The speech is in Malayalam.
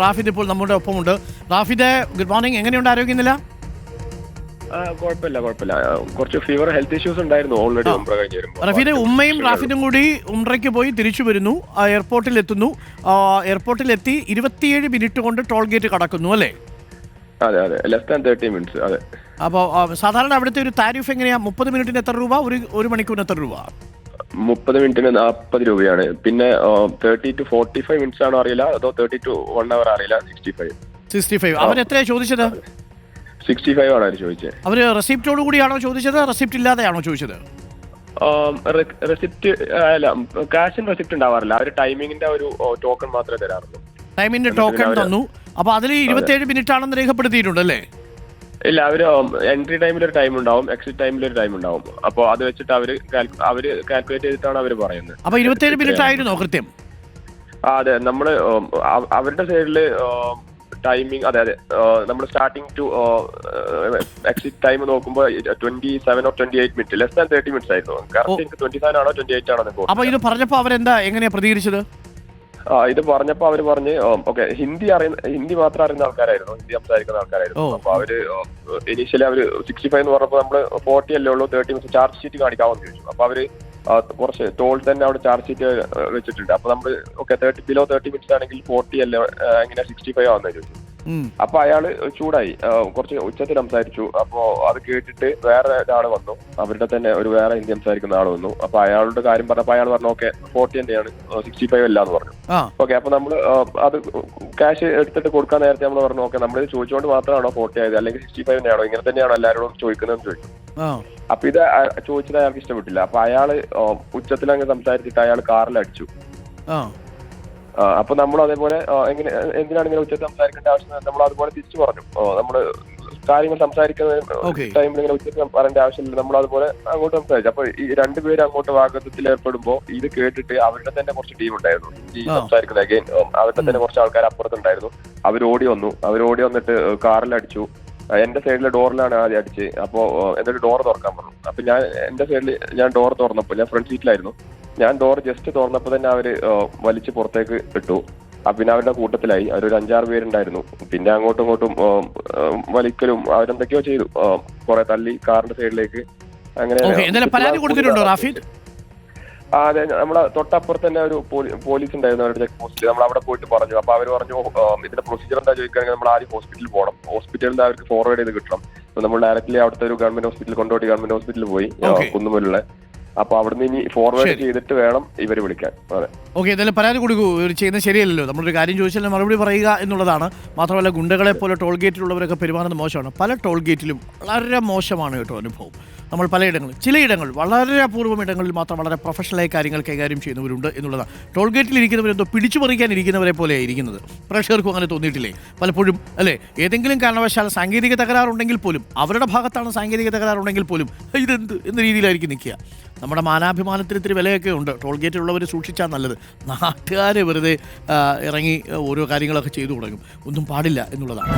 റാഫിദ് ഇപ്പോൾ നമ്മുടെ ഒപ്പമുണ്ട്. Rafid, good morning. എങ്ങനെയുണ്ട് ആരോഗ്യനില? കുഴപ്പമില്ല. കുറച്ച് ഫീവർ, ഹെൽത്ത് ഇഷ്യൂസ് ഉണ്ടായിരുന്നു ഓൾറെഡി ഉംറ കഴിഞ്ഞ് വരുമ്പോൾ. റഫീദ്, ഉമ്മയും റാഫിദും കൂടി ഉംറയ്ക്ക് പോയി തിരിച്ചു വരുന്നു, എയർപോർട്ടിൽ എത്തുന്നു. എയർപോർട്ടിലെത്തി 27 മിനിറ്റ് കൊണ്ട് ടോൾ ഗേറ്റ് കടക്കുന്നു അല്ലേ? അതെ, ലെസ് ദാൻ 30 മിനിറ്റ്സ്. അതെ. അപ്പോൾ സാധാരണ അവിടുത്തെ ഒരു താരിഫ് എങ്ങനെയാ? 30 മിനിറ്റിന് എത്ര രൂപ? ഒരു മണിക്കൂറിന് എത്ര രൂപ? 30 മിനിറ്റിന് 40 രൂപയാണ്. പിന്നെ 30 to 45 മിനിറ്റ്സ് ആണോ അറിയില്ല, അതോ 30 to 1 അവർ അറിയില്ല. 65. അവരെത്രയാണ് ചോദിച്ചത്? 65 ആണ് അവർ ചോദിച്ചത്. അവര് റെസിപ്റ്റോട് കൂടിയാണോ ചോദിച്ചത്, റെസിപ്റ്റ് ഇല്ലാതെയാണോ ചോദിച്ചത്? റെസിപ്റ്റ് അല്ല, കാഷിന് റെസിപ്റ്റ് ഉണ്ടാവാറില്ല. അവർ ടൈമിങ്ങിന്റെ ഒരു ടോക്കൺ മാത്രമേ തരാറുള്ളൂ. ടൈമിന്റെ ടോക്കൺ തന്നു. അപ്പൊ അതിൽ 27 മിനിറ്റ് ആണെന്ന് രേഖപ്പെടുത്തിയിട്ടുണ്ടല്ലേ? ഇല്ല, അവര് എൻട്രി ടൈമിൽ ഒരു ടൈം ഉണ്ടാവും, എക്സിറ്റ് ടൈമിൽ ഒരു ടൈം ഉണ്ടാവും. അപ്പോൾ അത് വെച്ചിട്ട് അവര് കാൽക്കുലേറ്റ് ചെയ്തിട്ടാണ് അവര് പറയുന്നത്. അപ്പൊ 27 മിനിറ്റ് ആയിരുന്നോ കൃത്യം? അതെ, നമ്മള് അവരുടെ സൈഡില് ടൈമിംഗ്, അതെ നമ്മൾ സ്റ്റാർട്ടിംഗ് ടു എക്സിറ്റ് ടൈം നോക്കുമ്പോൾ 27 or 28 minute, less than 30 minutes ആയിരുന്നു. കറക്റ്റ് എനിക്ക് 27 ആണോ 28 ആണോ? അപ്പൊ ഇത് പറഞ്ഞപ്പോ അവരെന്താ എങ്ങനെയാ പ്രതികരിച്ചത്? ഇത് പറഞ്ഞപ്പോ അവര് പറഞ്ഞ് ഓക്കെ, ഹിന്ദി മാത്രം അറിയുന്ന ആൾക്കാരായിരുന്നു, ഹിന്ദി സംസാരിക്കുന്ന ആൾക്കാരായിരുന്നു. അപ്പൊ അവര് ഇനീഷ്യലി അവര് 65 എന്ന് പറഞ്ഞപ്പോ നമ്മള് 40 അല്ലേ ഉള്ളൂ, 30 മിനിറ്റ്സ് ചാർജ് ഷീറ്റ് കാണിക്കാമെന്ന് ചോദിച്ചു. അപ്പൊ അവര് കുറച്ച് ടോൾ തന്നെ അവിടെ ചാർജ് ഷീറ്റ് വെച്ചിട്ടുണ്ട്. അപ്പൊ നമ്മള് ഓക്കെ, ബിലോ 30 മിനിറ്റ്സ് ആണെങ്കിൽ 40 അല്ലേ, എങ്ങനെ 65 ആവുന്ന ചോദിച്ചു. അപ്പൊ അയാള് ചൂടായി, കുറച്ച് ഉച്ചത്തിൽ സംസാരിച്ചു. അപ്പോ അത് കേട്ടിട്ട് വേറെ ഒരാൾ വന്നു, അവരുടെ തന്നെ ഒരു വേറെ ഹിന്ദി സംസാരിക്കുന്ന ആൾ വന്നു. അപ്പൊ അയാളുടെ കാര്യം പറഞ്ഞപ്പോ അയാൾ പറഞ്ഞു ഓക്കെ 40 തന്നെയാണ്, 65 അല്ല എന്ന് പറഞ്ഞു. ഓക്കെ, അപ്പൊ നമ്മള് അത് ക്യാഷ് എടുത്തിട്ട് കൊടുക്കാൻ നേരത്തെ നമ്മൾ പറഞ്ഞു ഓക്കെ, നമ്മളിത് ചോദിച്ചുകൊണ്ട് മാത്രമാണോ 40 ആയത്, അല്ലെങ്കിൽ 65 തന്നെയാണോ, ഇങ്ങനെ തന്നെയാണോ എല്ലാവരോടും ചോദിക്കുന്നതെന്ന് ചോദിച്ചു. അപ്പൊ ഇത് ചോദിച്ചത് അയാൾക്ക് ഇഷ്ടപ്പെട്ടില്ല. അപ്പൊ അയാള് ഉച്ചത്തിൽ അങ്ങ് സംസാരിച്ചിട്ട് അയാൾ കാറിൽ അടിച്ചു. അപ്പൊ നമ്മൾ അതേപോലെ എന്തിനാണ് ഇങ്ങനെ ഉച്ചത്തിൽ സംസാരിക്കേണ്ട ആവശ്യം, നമ്മൾ അതുപോലെ തിരിച്ചു പറഞ്ഞു. നമ്മള് കാര്യങ്ങൾ സംസാരിക്കുന്ന ടൈമിൽ ഇങ്ങനെ ഉച്ചത്തിൽ പറയേണ്ട ആവശ്യമില്ല, നമ്മൾ അതുപോലെ അങ്ങോട്ട് സംസാരിച്ചു. അപ്പൊ ഈ രണ്ടുപേരും അങ്ങോട്ട് വാഗ്വാദത്തിൽ ഏർപ്പെടുമ്പോൾ ഇത് കേട്ടിട്ട് അവരുടെ തന്നെ കുറച്ച് ടീം ഉണ്ടായിരുന്നു, ഈ സംസാരിക്കുന്ന അഗൈൻ അവരുടെ തന്നെ കുറച്ച് ആൾക്കാർ അപ്പുറത്തുണ്ടായിരുന്നു. അവർ ഓടി വന്നിട്ട് കാറിൽ അടിച്ചു. എന്റെ സൈഡിലെ ഡോറിലാണ് ആദ്യം അടിച്ച്. അപ്പോ എന്നിട്ട് ഡോർ തുറക്കാൻ പറഞ്ഞു. അപ്പൊ ഞാൻ ഡോർ തുറന്നപ്പോൾ, ഞാൻ ഫ്രണ്ട് സീറ്റിലായിരുന്നു, ഞാൻ ഡോർ ജസ്റ്റ് തുറന്നപ്പോൾ തന്നെ അവര് വലിച്ച് പുറത്തേക്ക് ഇട്ടു. പിന്നെ അവരുടെ കൂട്ടത്തിലായി, അവരൊരു 5-6 പേരുണ്ടായിരുന്നു. പിന്നെ അങ്ങോട്ടും ഇങ്ങോട്ടും വലിക്കലും അവരെന്തൊക്കെയോ ചെയ്തു, കുറെ തള്ളി കാറിന്റെ സൈഡിലേക്ക്. അങ്ങനെ പരാതി കൊടുത്തിട്ടുണ്ടോ റാഫിദ്? അതെ, നമ്മളെ തൊട്ടപ്പുറത്ത് തന്നെ ഒരു പോലീസ് ഉണ്ടായിരുന്നു, അവരുടെ ചെക്ക് പോസ്റ്റിൽ. നമ്മൾ അവിടെ പോയിട്ട് പറഞ്ഞു. അപ്പൊ അവർ പറഞ്ഞു ഇതിന്റെ പ്രൊസീജിയർ എന്താ ചോദിക്കുകയാണെങ്കിൽ നമ്മൾ ആദ്യം ഹോസ്പിറ്റലിൽ പോകണം, ഹോസ്പിറ്റലിൽ നിന്ന് അവർക്ക് ഫോർവേഡ് ചെയ്ത് കിട്ടണം. നമ്മൾ ഡയറക്റ്റ്ലി അവിടുത്തെ ഒരു ഗവൺമെന്റ് ഹോസ്പിറ്റലിൽ കൊണ്ടുപോയി ഗവൺമെന്റ് ഹോസ്പിറ്റലിൽ പോയി, കുന്നുമലുള്ള. അപ്പൊ അവിടുന്ന് ഇനി ഫോർവേഡ് ചെയ്തിട്ട് വേണം ഇവര് വിളിക്കാൻ. അതെ, ഓക്കെ. എന്തായാലും പരാതി കൊടുക്കൂ, ഇവർ ചെയ്യുന്നത് ശരിയല്ലല്ലോ. നമ്മളൊരു കാര്യം ചോദിച്ചാൽ മറുപടി പറയുക എന്നുള്ളതാണ്. മാത്രമല്ല, ഗുണ്ടകളെ പോലെ ടോൾ ഗേറ്റിലുള്ളവരൊക്കെ പെരുമാറുന്നത് മോശമാണ്. പല ടോൾ ഗേറ്റിലും വളരെ മോശമാണ് കേട്ടോ അനുഭവം. നമ്മൾ ചിലയിടങ്ങൾ വളരെ അപൂർവം ഇടങ്ങളിൽ മാത്രം വളരെ പ്രൊഫഷണലായി കാര്യങ്ങൾ കൈകാര്യം ചെയ്യുന്നവരുണ്ട് എന്നുള്ളതാണ്. ടോൾ ഗേറ്റിൽ ഇരിക്കുന്നവരെന്തോ പിടിച്ചു പറിക്കാൻ ഇരിക്കുന്നവരെ പോലെയാണ് ഇരിക്കുന്നത്. പ്രേക്ഷകർക്കും അങ്ങനെ തോന്നിയിട്ടില്ലേ പലപ്പോഴും? അല്ലേ, ഏതെങ്കിലും കാരണവശാൽ സാങ്കേതിക തകരാറുണ്ടെങ്കിൽ പോലും, അവരുടെ ഭാഗത്താണ് സാങ്കേതിക തകരാറുണ്ടെങ്കിൽ പോലും ഇതെന്ത് എന്ന രീതിയിലായിരിക്കും നിൽക്കുക. നമ്മുടെ മാനാഭിമാനത്തിന് ഇത്തിരി വിലയൊക്കെ ഉണ്ട്. ടോൾ ഗേറ്റിലുള്ളവർ സൂക്ഷിച്ചാൽ നല്ലത്. നാട്ടുകാരെ വെറുതെ ഇറങ്ങി ഓരോ കാര്യങ്ങളൊക്കെ ചെയ്തു തുടങ്ങും. ഒന്നും പാടില്ല എന്നുള്ളതാണ്.